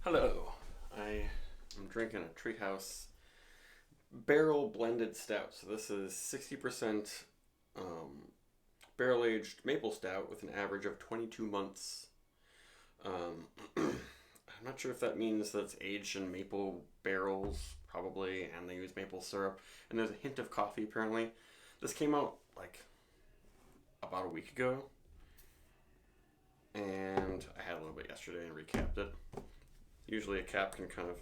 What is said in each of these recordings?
Hello. I am drinking a Treehouse barrel blended stout. So this is 60% barrel aged maple stout with an average of 22 months. I'm not sure if that means that it's aged in maple barrels, probably, and they use maple syrup. And there's a hint of coffee apparently. This came out like about a week ago, and I had a little bit yesterday and recapped it. Usually a cap can kind of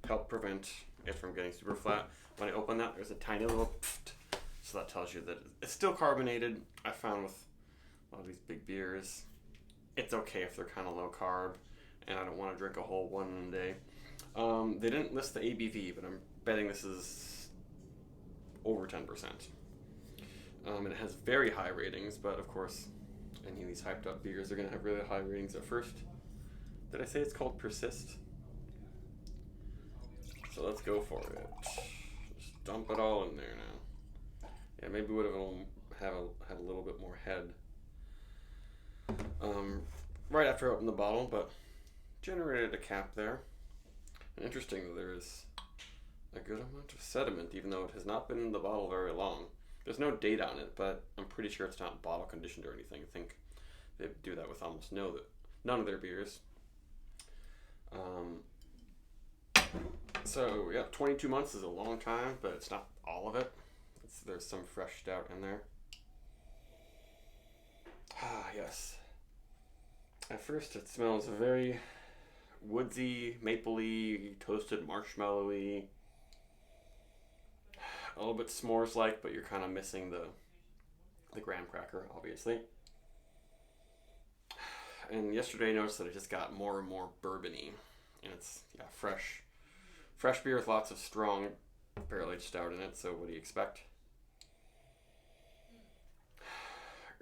help prevent it from getting super flat. When I open that, there's a tiny little pft, so that tells you that it's still carbonated. I found with a lot of these big beers, it's okay if they're kind of low carb, and I don't want to drink a whole one in a day. They didn't list the ABV, but I'm betting this is over 10%. And it has very high ratings, but of course, any of these hyped up beers are going to have really high ratings at first. Did I say it's called Persist? So let's go for it. Just dump it all in there now. Yeah, maybe would have had a little bit more head right after I opened the bottle, but generated a cap there. And interesting that there is a good amount of sediment, even though it has not been in the bottle very long. There's no date on it, but I'm pretty sure it's not bottle conditioned or anything. I think they do that with almost none of their beers. So yeah, 22 months is a long time, but it's not all of it. There's some fresh stout in there. Ah, yes. At first, it smells very woodsy, mapley, toasted marshmallowy, a little bit s'mores-like, but you're kind of missing the graham cracker, obviously. And yesterday, I noticed that it just got more and more bourbony, and it's fresh beer with lots of strong barrel-aged stout in it. So what do you expect?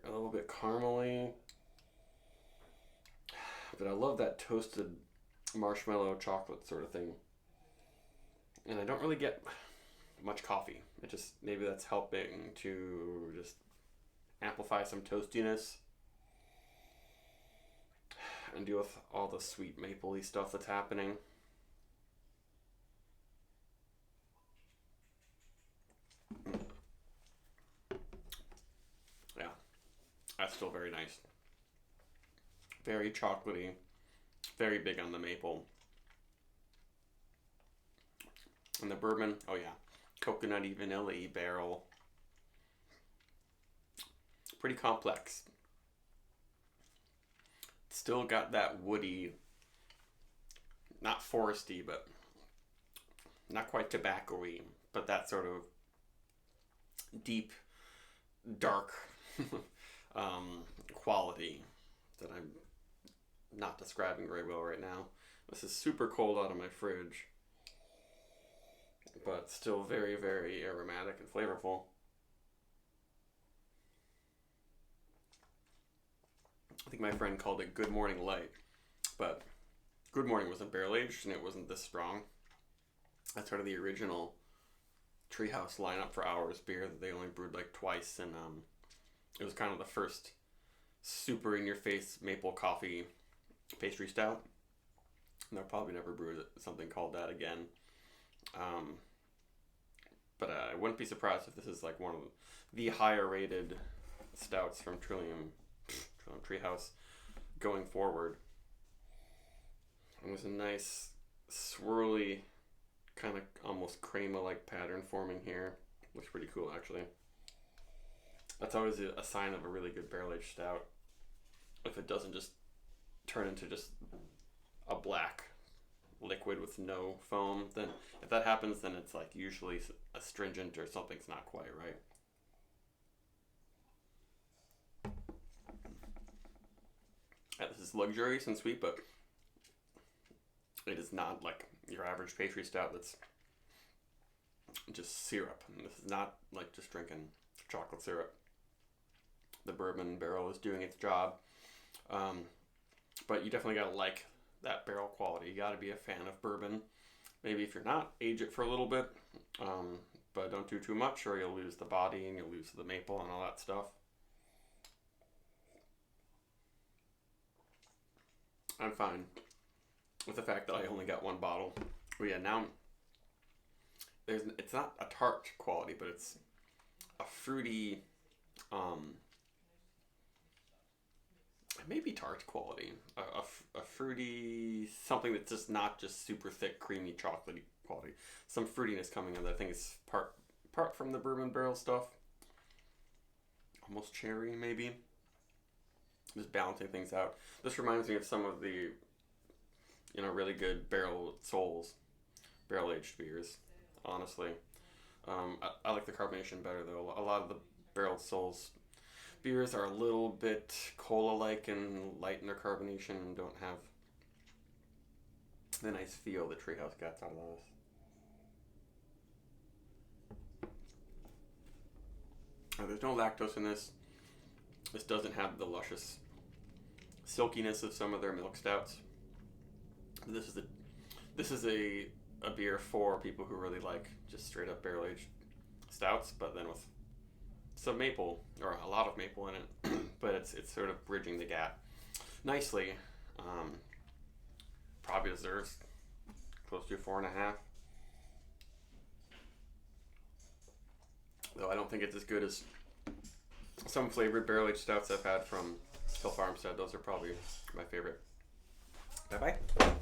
A little bit caramely, but I love that toasted marshmallow chocolate sort of thing. And I don't really get much coffee. It just, maybe that's helping to just amplify some toastiness and deal with all the sweet mapley stuff that's happening. Yeah, that's still very nice. Very chocolatey, very big on the maple. And the bourbon, oh yeah, coconutty, vanilla-y barrel. Pretty complex. Still got that woody, not foresty, but not quite tobacco-y, but that sort of deep, dark quality that I'm not describing very well right now. This is super cold out of my fridge, but still very, very aromatic and flavorful. I think my friend called it Good Morning Light, but Good Morning wasn't barrel aged and it wasn't this strong. That's sort of the original Treehouse lineup for Hours beer that they only brewed like twice, and it was kind of the first super in your face maple coffee pastry stout. And they'll probably never brew something called that again. But I wouldn't be surprised if this is like one of the higher rated stouts from Treehouse going forward. And there's a nice swirly kind of almost crema like pattern forming here. Looks pretty cool actually. That's always a sign of a really good barrel aged stout. If it doesn't just turn into just a black liquid with no foam, then if that happens, then it's like usually astringent or something's not quite right. This is luxurious and sweet, but it is not like your average pastry stout that's just syrup. And this is not like just drinking chocolate syrup. The bourbon barrel is doing its job. But you definitely gotta like that barrel quality. You gotta be a fan of bourbon. Maybe if you're not, age it for a little bit. But don't do too much or you'll lose the body and you'll lose the maple and all that stuff. I'm fine with the fact that I only got one bottle. But yeah, now it's not a tart quality, but it's a fruity, maybe tart quality. A fruity, something that's just not just super thick, creamy, chocolatey quality. Some fruitiness coming in that I think is part from the bourbon barrel stuff. Almost cherry, maybe. Just balancing things out. This reminds me of some of the, really good barrel aged beers. Honestly, I like the carbonation better though. A lot of the barrel souls beers are a little bit cola-like and light in their carbonation and don't have the nice feel that Treehouse gets out of those. There's no lactose in this. This doesn't have the luscious silkiness of some of their milk stouts. This is a beer for people who really like just straight up barrel aged stouts, but then with some maple or a lot of maple in it. But it's sort of bridging the gap nicely. Probably deserves close to a 4.5. Though I don't think it's as good as some flavored barrel aged stouts I've had from Hill Farmstead. Those are probably my favorite. Bye bye.